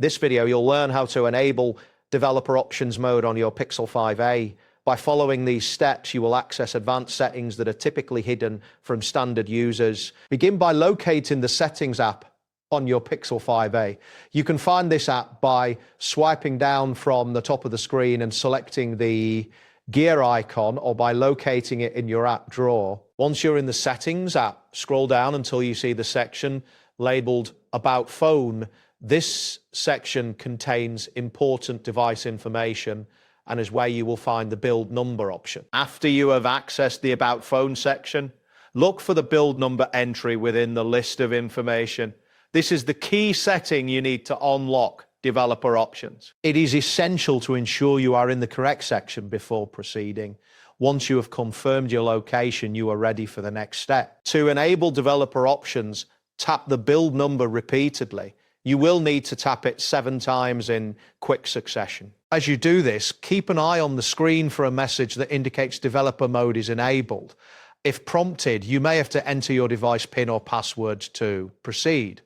This video, you'll learn how to enable developer options mode on your Pixel 5a. By following these steps, you will access advanced settings that are typically hidden from standard users. Begin by locating the Settings app on your Pixel 5a. You can find this app by swiping down from the top of the screen and selecting the gear icon, or by locating it in your app drawer. Once you're in the Settings app, scroll down until you see the section labeled About Phone. This section contains important device information and is where you will find the build number option. After you have accessed the About Phone section, look for the build number entry within the list of information. This is the key setting you need to unlock developer options. It is essential to ensure you are in the correct section before proceeding. Once you have confirmed your location, you are ready for the next step. To enable developer options, tap the build number repeatedly. You will need to tap it 7 times in quick succession. As you do this, keep an eye on the screen for a message that indicates developer mode is enabled. If prompted, you may have to enter your device PIN or password to proceed.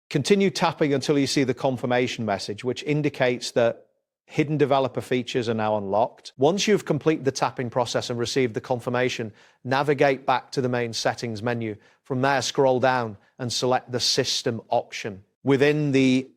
Continue tapping until you see the confirmation message, which indicates that hidden developer features are now unlocked. Once you've completed the tapping process and received the confirmation, navigate back to the main settings menu. From there, scroll down and select the System option. Within the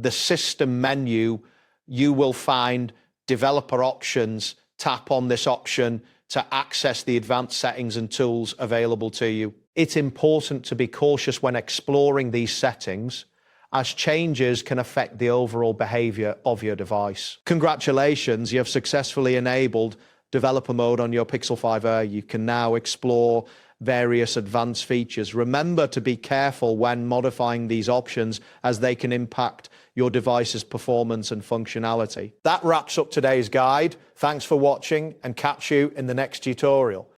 System menu, you will find Developer Options. Tap on this option to access the advanced settings and tools available to you. It's important to be cautious when exploring these settings, as changes can affect the overall behavior of your device. Congratulations, you have successfully enabled developer mode on your Pixel 5a. You can now explore various advanced features. Remember to be careful when modifying these options, as they can impact your device's performance and functionality. That wraps up today's guide. Thanks for watching, and catch you in the next tutorial.